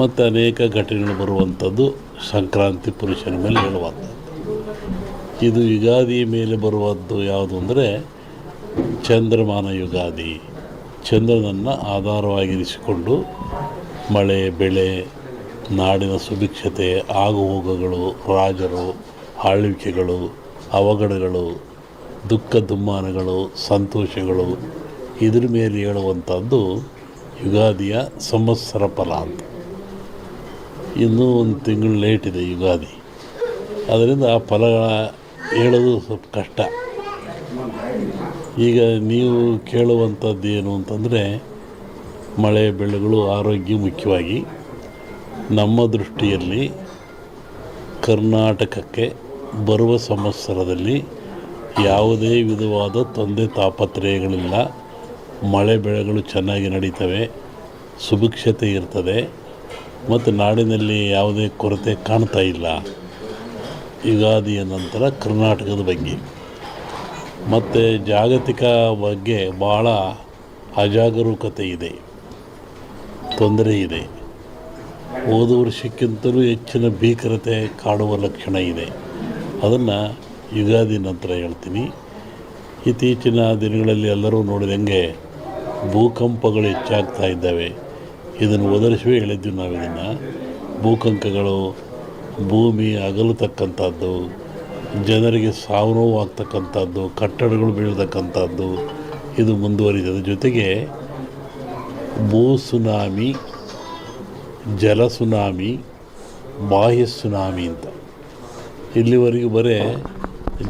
ಮತ್ತು ಅನೇಕ ಘಟನೆಗಳು ಬರುವಂಥದ್ದು ಸಂಕ್ರಾಂತಿ ಪುರುಷನ ಮೇಲೆ ಹೇಳುವಂಥದ್ದು. ಇದು ಯುಗಾದಿ ಮೇಲೆ ಬರುವದ್ದು ಯಾವುದು ಅಂದರೆ ಚಂದ್ರಮಾನ ಯುಗಾದಿ. ಚಂದ್ರನನ್ನು ಆಧಾರವಾಗಿರಿಸಿಕೊಂಡು ಮಳೆ ಬೆಳೆ, ನಾಡಿನ ಸುಭಿಕ್ಷತೆ, ಆಗುಹೋಗುಗಳು, ರಾಜರು, ಆಳ್ವಿಕೆಗಳು, ಅವಘಡಗಳು, ದುಃಖ ದುಮ್ಮಾನಗಳು, ಸಂತೋಷಗಳು, ಇದ್ರ ಮೇಲೆ ಹೇಳುವಂಥದ್ದು ಯುಗಾದಿಯ ಸಂವತ್ಸರ ಫಲ ಅಂತ. ಇನ್ನೂ ಒಂದು ತಿಂಗಳು ಲೇಟ್ ಇದೆ ಯುಗಾದಿ, ಅದರಿಂದ ಆ ಫಲಗಳ ಹೇಳೋದು ಸ್ವಲ್ಪ ಕಷ್ಟ. ಈಗ ನೀವು ಕೇಳುವಂಥದ್ದು ಏನು ಅಂತಂದರೆ ಮಳೆ ಬೆಳೆಗಳು, ಆರೋಗ್ಯ ಮುಖ್ಯವಾಗಿ. ನಮ್ಮ ದೃಷ್ಟಿಯಲ್ಲಿ ಕರ್ನಾಟಕಕ್ಕೆ ಬರುವ ಸಂವತ್ಸರದಲ್ಲಿ ಯಾವುದೇ ವಿಧವಾದ ತೊಂದರೆ ತಾಪತ್ರಯಗಳಿಲ್ಲ. ಮಳೆ ಬೆಳೆಗಳು ಚೆನ್ನಾಗಿ ನಡೀತವೆ, ಸುಭಿಕ್ಷತೆ ಇರ್ತದೆ ಮತ್ತು ನಾಡಿನಲ್ಲಿ ಯಾವುದೇ ಕೊರತೆ ಕಾಣ್ತಾ ಇಲ್ಲ. ಯುಗಾದಿಯ ನಂತರ ಕರ್ನಾಟಕದ ಬಗ್ಗೆ ಮತ್ತು ಜಾಗತಿಕ ಬಗ್ಗೆ ಭಾಳ ಅಜಾಗರೂಕತೆ ಇದೆ, ತೊಂದರೆ ಇದೆ. ಹೋದ ವರ್ಷಕ್ಕಿಂತಲೂ ಹೆಚ್ಚಿನ ಭೀಕರತೆ ಕಾಡುವ ಲಕ್ಷಣ ಇದೆ. ಅದನ್ನು ಯುಗಾದಿ ನಂತರ ಹೇಳ್ತೀನಿ. ಇತ್ತೀಚಿನ ದಿನಗಳಲ್ಲಿ ಎಲ್ಲರೂ ನೋಡಿದಂಗೆ ಭೂಕಂಪಗಳು ಹೆಚ್ಚಾಗ್ತಾ ಇದ್ದಾವೆ. ಇದನ್ನು ಒದರಿಸುವೆ ಹೇಳಿದ್ವಿ ನಾವು. ಇದನ್ನು ಭೂಕಂಪಗಳು, ಭೂಮಿ ಅಗಲತಕ್ಕಂಥದ್ದು, ಜನರಿಗೆ ಸಾವು ನೋವು ಆಗ್ತಕ್ಕಂಥದ್ದು, ಕಟ್ಟಡಗಳು ಬೀಳತಕ್ಕಂಥದ್ದು ಇದು ಮುಂದುವರಿದ ಜೊತೆಗೆ ಭೂ ಸುನಾಮಿ, ಜಲ ಸುನಾಮಿ, ಬಾಹ್ಯ ಸುನಾಮಿ ಅಂತ ಇಲ್ಲಿವರೆಗೂ ಬರೀ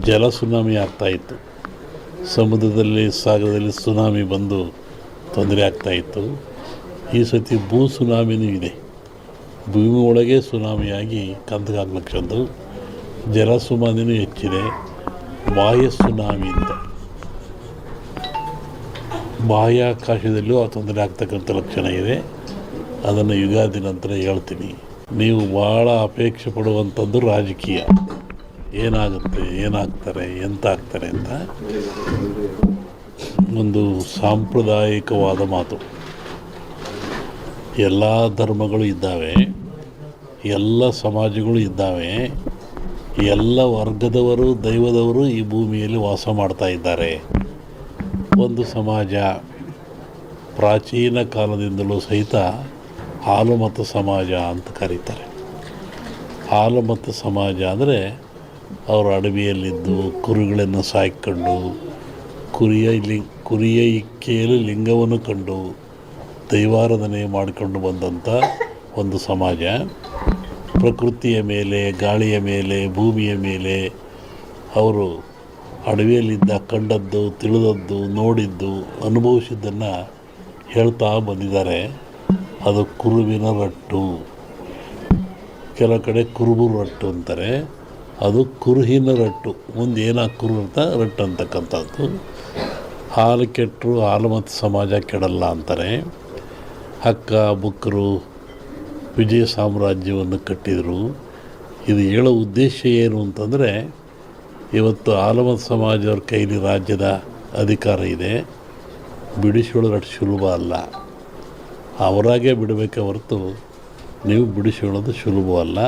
ಜಲ ಸುನಾಮಿ ಆಗ್ತಾಯಿತ್ತು. ಸಮುದ್ರದಲ್ಲಿ, ಸಾಗರದಲ್ಲಿ ಸುನಾಮಿ ಬಂದು ತೊಂದರೆ ಆಗ್ತಾಯಿತ್ತು. ಈ ಸತಿ ಭೂ ಸುನಾಮಿನೂ ಇದೆ. ಭೂಮಿ ಒಳಗೆ ಸುನಾಮಿಯಾಗಿ ಕಂದಗಾಗ್ಲಕ್ಷದ್ದು. ಜಲ ಸುನಾಮಿನೂ ಹೆಚ್ಚಿದೆ. ಬಾಹ್ಯ ಸುನಾಮಿ ಅಂತ ಬಾಹ್ಯಾಕಾಶದಲ್ಲೂ ಆ ತೊಂದರೆ ಆಗ್ತಕ್ಕಂಥ ಲಕ್ಷಣ ಇದೆ. ಅದನ್ನು ಯುಗಾದಿ ನಂತರ ಹೇಳ್ತೀನಿ. ನೀವು ಭಾಳ ಅಪೇಕ್ಷೆ ಪಡುವಂಥದ್ದು ರಾಜಕೀಯ. ಏನಾಗುತ್ತೆ, ಏನಾಗ್ತಾರೆ, ಎಂತ ಆಗ್ತಾರೆ ಅಂತ ಒಂದು ಸಾಂಪ್ರದಾಯಿಕವಾದ ಮಾತು. ಎಲ್ಲ ಧರ್ಮಗಳು ಇದ್ದಾವೆ, ಎಲ್ಲ ಸಮಾಜಗಳು ಇದ್ದಾವೆ, ಎಲ್ಲ ವರ್ಗದವರು, ದೈವದವರು ಈ ಭೂಮಿಯಲ್ಲಿ ವಾಸ ಮಾಡ್ತಾ ಇದ್ದಾರೆ. ಒಂದು ಸಮಾಜ ಪ್ರಾಚೀನ ಕಾಲದಿಂದಲೂ ಸಹಿತ ಹಾಲುಮತ ಸಮಾಜ ಅಂತ ಕರೀತಾರೆ. ಹಾಲುಮತ ಸಮಾಜ ಅಂದರೆ ಅವರು ಅಡವಿಯಲ್ಲಿದ್ದು ಕುರಿಗಳನ್ನು ಸಾಕಿಕೊಂಡು, ಕುರಿಯ ಇಕ್ಕೆಯಲ್ಲಿ ಲಿಂಗವನ್ನು ಕಂಡು ದೈವಾರಾಧನೆ ಮಾಡಿಕೊಂಡು ಬಂದಂಥ ಒಂದು ಸಮಾಜ. ಪ್ರಕೃತಿಯ ಮೇಲೆ, ಗಾಳಿಯ ಮೇಲೆ, ಭೂಮಿಯ ಮೇಲೆ ಅವರು ಅಡವಿಯಲ್ಲಿದ್ದ ಕಂಡದ್ದು, ತಿಳಿದದ್ದು, ನೋಡಿದ್ದು, ಅನುಭವಿಸಿದ್ದನ್ನು ಹೇಳ್ತಾ ಬಂದಿದ್ದಾರೆ. ಅದು ಕುರುವಿನ ರಟ್ಟು. ಕೆಲ ಕಡೆ ಕುರುಬು ರಟ್ಟು ಅಂತಾರೆ, ಅದು ಕುರುಹಿನ ರಟ್ಟು. ಮುಂದೆ ಏನಾಗಿ ಕುರು ಅಂತ ರಟ್ಟು ಅಂತಕ್ಕಂಥದ್ದು. ಹಾಲು ಕೆಟ್ಟರು ಹಾಲು ಮತ್ತು ಸಮಾಜ ಕೆಡಲ್ಲ ಅಂತಾರೆ. ಹಕ್ಕ ಬುಕ್ಕರು ವಿಜಯ ಸಾಮ್ರಾಜ್ಯವನ್ನು ಕಟ್ಟಿದರು. ಇದು ಹೇಳೋ ಉದ್ದೇಶ ಏನು ಅಂತಂದರೆ, ಇವತ್ತು ಹಾಲುಮತ ಸಮಾಜವ್ರ ಕೈಲಿ ರಾಜ್ಯದ ಅಧಿಕಾರ ಇದೆ. ಬಿಡಿಸೋಳು ಅಷ್ಟು ಸುಲಭ ಅಲ್ಲ. ಅವರಾಗೇ ಬಿಡಬೇಕೆ ಹೊರತು ನೀವು ಬಿಡಿಸೋಳೋದು ಸುಲಭವಲ್ಲ.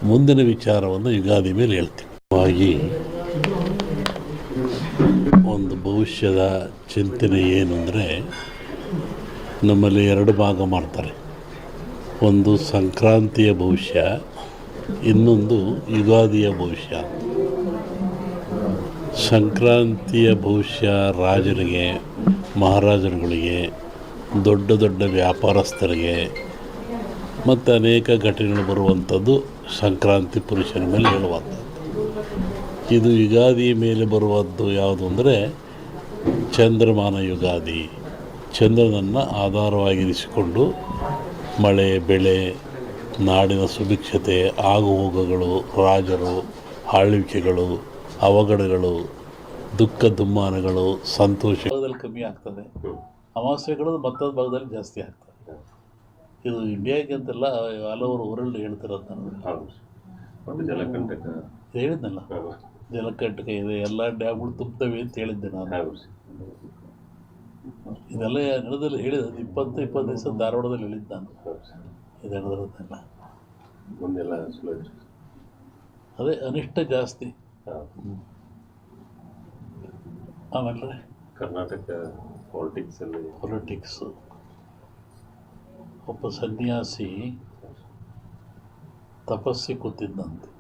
ಮುಂದಿನ ವಿಚಾರವನ್ನು ಯುಗಾದಿ ಮೇಲೆ ಹೇಳ್ತೀನಿ. ಹಾಗಾಗಿ ಒಂದು ಭವಿಷ್ಯದ ಚಿಂತನೆ ಏನು ಅಂದರೆ, ನಮ್ಮಲ್ಲಿ ಎರಡು ಭಾಗ ಮಾಡ್ತಾರೆ. ಒಂದು ಸಂಕ್ರಾಂತಿಯ ಭವಿಷ್ಯ, ಇನ್ನೊಂದು ಯುಗಾದಿಯ ಭವಿಷ್ಯ. ಸಂಕ್ರಾಂತಿಯ ಭವಿಷ್ಯ ರಾಜರಿಗೆ, ಮಹಾರಾಜರುಗಳಿಗೆ, ದೊಡ್ಡ ದೊಡ್ಡ ವ್ಯಾಪಾರಸ್ಥರಿಗೆ ಮತ್ತು ಅನೇಕ ಘಟನೆಗಳು ಬರುವಂಥದ್ದು ಸಂಕ್ರಾಂತಿ ಪುರುಷನ ಮೇಲೆ ಹೇಳುವಂಥದ್ದು. ಇದು ಯುಗಾದಿ ಮೇಲೆ ಬರುವದ್ದು ಯಾವುದು ಅಂದರೆ ಚಂದ್ರಮಾನ ಯುಗಾದಿ. ಚಂದ್ರನನ್ನು ಆಧಾರವಾಗಿರಿಸಿಕೊಂಡು ಮಳೆ ಬೆಳೆ, ನಾಡಿನ ಸುಭಿಕ್ಷತೆ, ಆಗುಹೋಗುಗಳು, ರಾಜರು, ಆಳ್ವಿಕೆಗಳು, ಅವಘಡಗಳು, ದುಃಖ ದುಮ್ಮಾನಗಳು, ಸಂತೋಷ ಭಾಗದಲ್ಲಿ ಕಮ್ಮಿ ಆಗ್ತದೆ. ಅಮಾವಾಸ್ಯೆಗಳು ಮತ್ತೊಂದು ಭಾಗದಲ್ಲಿ ಜಾಸ್ತಿ ಆಗ್ತದೆ. ಇದು ಇಂಡಿಯಾಗೆ ಅಂತೆಲ್ಲ ಹಲವರು ಊರಲ್ಲಿ ಹೇಳ್ತಿರೋದು. ನಾನು ಹೇಳಿದ್ನಲ್ಲ, ಜಲಕಂಟಕ ಇದೆ, ಎಲ್ಲ ಡ್ಯಾಮ್ಗಳು ತುಂಬ್ತವೆ ಅಂತ ಹೇಳಿದ್ದೆ ನಾನು. ಇದೆಲ್ಲ ನಡೆದಲ್ಲಿ ಹೇಳಿದ 20 ದಿವಸ ಧಾರವಾಡದಲ್ಲಿ ಹೇಳಿದ್ದೆ ನಾನು. ಇದರದಲ್ಲ ಮುಂದೆಲ್ಲ ಚಲೋ ಐತ್ರಿ. ಅದೇ ಅನಿಷ್ಟ ಜಾಸ್ತಿ. ಹಾಂ. ಆಮೇಲೆ ಕರ್ನಾಟಕ ಪೊಲಿಟಿಕ್ಸು. ಒಬ್ಬ ಸನ್ಯಾಸಿ ತಪಸ್ಸಿ ಕೂತಿದ್ದಂತೆ.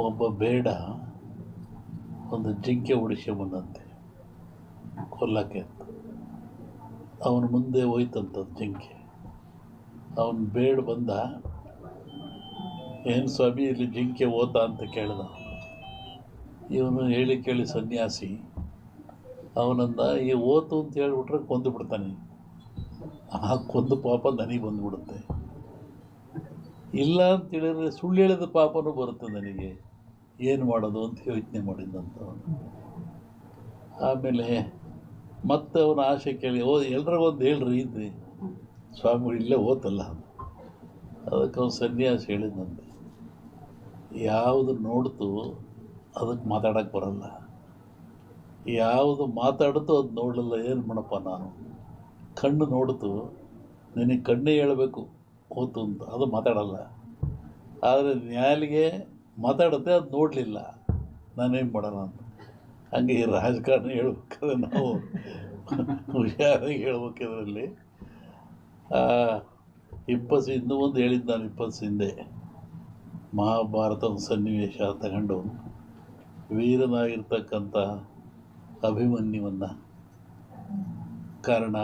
ಒಬ್ಬ ಬೇಡ ಒಂದು ಜಿಂಕೆ ಉಡಿಸ್ಕೊಂಬಂದಂತೆ ಕೊಲ್ಲಕ್ಕೆ ಅಂತ. ಅವನ ಮುಂದೆ ಹೋಯ್ತಂಥದ್ದು ಜಿಂಕೆ. ಅವನು ಬೇಡ ಬಂದ, ಏನು ಸ್ವಾಮಿ ಇಲ್ಲಿ ಜಿಂಕೆ ಓತಾ ಅಂತ ಕೇಳ್ದ. ಇವನು ಹೇಳಿ ಕೇಳಿ ಸನ್ಯಾಸಿ ಅವನಂದ, ಈ ಓತು ಅಂತ ಹೇಳ್ಬಿಟ್ರೆ ಕೊಂದು ಬಿಡ್ತಾನೆ, ಆ ಕೊಂದು ಪಾಪ ನನಗೆ ಬಂದುಬಿಡುತ್ತೆ. ಇಲ್ಲ ಅಂತ ಹೇಳಿದ್ರೆ ಸುಳ್ಳು ಹೇಳಿದ ಪಾಪನೂ ಬರುತ್ತೆ ನನಗೆ, ಏನು ಮಾಡೋದು ಅಂತ ಯೋಚನೆ ಮಾಡಿದ್ದಂಥವನು. ಆಮೇಲೆ ಮತ್ತೆ ಅವನ ಆಸೆ ಕೇಳಿ, ಎಲ್ರಿಗೊಂದು ಹೇಳ್ರಿ ಇದ್ರಿ ಸ್ವಾಮಿಗಳು ಇಲ್ಲೇ ಓತಲ್ಲ. ಅದಕ್ಕೆ ಅವನು ಸನ್ಯಾಸಿ ಹೇಳಿದಂತೆ, ಯಾವುದು ನೋಡ್ತು ಅದಕ್ಕೆ ಮಾತಾಡೋಕ್ಕೆ ಬರಲ್ಲ, ಯಾವುದು ಮಾತಾಡ್ತು ಅದು ನೋಡಲ್ಲ. ಏನು ಮಾಡಪ್ಪ ನಾನು, ಕಣ್ಣು ನೋಡ್ತು, ನಿನಗೆ ಕಣ್ಣೇ ಹೇಳಬೇಕು ಓತು ಅಂತ, ಅದು ಮಾತಾಡಲ್ಲ. ಆದರೆ ನ್ಯಾಲಿಗೆ ಮಾತಾಡುತ್ತೆ, ಅದು ನೋಡಲಿಲ್ಲ, ನಾನೇನು ಮಾಡೋಣ ಅಂತ. ಹಂಗೆ ಈ ರಾಜಕಾರಣ ಹೇಳ್ಬೇಕಾದ್ರೆ ನಾವು ಹುಷಾರಾಗಿ ಹೇಳ್ಬೇಕಿದ್ರಲ್ಲಿ. ಇನ್ನೂ ಒಂದು ಹೇಳಿದ್ದು ನಾನು 20 ಹಿಂದೆ, ಮಹಾಭಾರತದ ಸನ್ನಿವೇಶ ತಗೊಂಡು ವೀರನಾಗಿರ್ತಕ್ಕಂಥ ಅಭಿಮನ್ಯುವನ್ನು ಕಾರಣ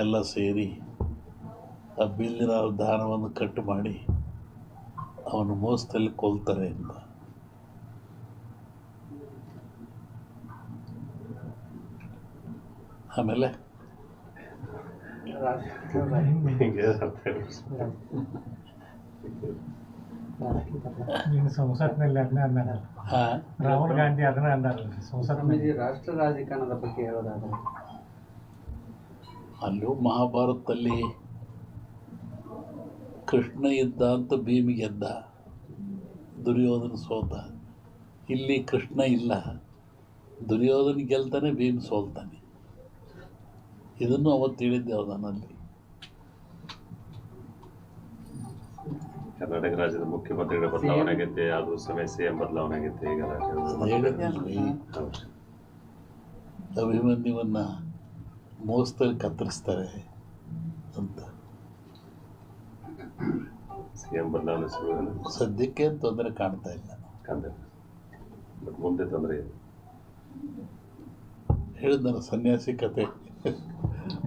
ಎಲ್ಲ ಸೇರಿ ಆ ಬಿಲ್ಲಿನ ದಾನವನ್ನು ಕಟ್ಟು ಮಾಡಿ ಅವನು ಮೋಸದಲ್ಲಿ ಕೊಲ್ತಾರೆ ಅಂತ. ಆಮೇಲೆ ಸಂಸತ್ನಲ್ಲಿ ಅದನ್ನ ಅಂದಾರ, ರಾಹುಲ್ ಗಾಂಧಿ ಅದನ್ನ ಅಂದಾರ ಸಂಸತ್ನಲ್ಲಿ. ರಾಷ್ಟ್ರ ರಾಜಕಾರಣದ ಬಗ್ಗೆ ಹೇಳೋದಾದ್ರೆ, ಅಲ್ಲೂ ಮಹಾಭಾರತದಲ್ಲಿ ಕೃಷ್ಣ ಇದ್ದ ಅಂತ ಭೀಮ್ ಗೆದ್ದ, ದುರ್ಯೋಧನ ಸೋತ. ಇಲ್ಲಿ ಕೃಷ್ಣ ಇಲ್ಲ, ದುರ್ಯೋಧನ ಗೆಲ್ತಾನೆ, ಭೀಮ್ ಸೋಲ್ತಾನೆ. ಇದನ್ನು ಅವತ್ತು ಹೇಳಿದ್ದೆ ಅವನಲ್ಲಿ. ಕರ್ನಾಟಕ ರಾಜ್ಯದ ಮುಖ್ಯಮಂತ್ರಿಗಳ ಬದಲಾವಣೆ ಆಗೈತೆ, ಅದು ಸಮಯ CM ಬದಲಾವಣೆ ಆಗೈತೆ. ಈಗ ಹೇಳಿದ್ರಿ, ಅಭಿಮನ್ಯುವನ್ನು ಮೋಸದಲ್ಲಿ ಕತ್ತರಿಸ್ತಾರೆ ಅಂತ. CM ಬದಲಾವಣೆ ಶುರು ಸದ್ಯಕ್ಕೆ ತೊಂದರೆ ಕಾಣ್ತಾ ಇಲ್ಲ. ಬಟ್ ಮುಂದೆ ತೊಂದರೆ ಇದೆ. ಹೇಳಿದ್ನಲ್ಲ ಸನ್ಯಾಸಿ ಕತೆ,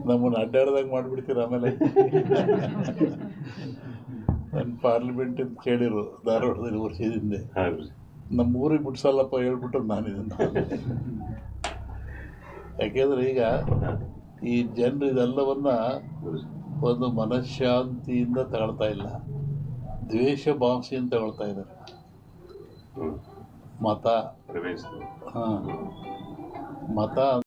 ನಮ್ಮನ್ನು ಅಡ್ಡಾಡ್ದಾಗ ಮಾಡಿಬಿಡ್ತೀರ. ಆಮೇಲೆ ನನ್ನ ಪಾರ್ಲಿಮೆಂಟ್ ಅಂತ ಕೇಳಿರು ಧಾರವಾಡದಲ್ಲಿ ವರ್ಷದಿಂದ, ನಮ್ಮ ಊರಿಗೆ ಬಿಡ್ಸಲ್ಲಪ್ಪ ಹೇಳ್ಬಿಟ್ರು ನಾನಿದನ್ನು. ಯಾಕೆಂದರೆ ಈಗ ಈ ಜನರು ಇದೆಲ್ಲವನ್ನು ಒಂದು ಮನಃಶಾಂತಿಯಿಂದ ತಗೊಳ್ತಾ ಇಲ್ಲ, ದ್ವೇಷ ಭಾವನೆಯಿಂದ ತಗೊಳ್ತಾ ಇದ್ದಾರೆ. ಮತ, ಹಾಂ, ಮತ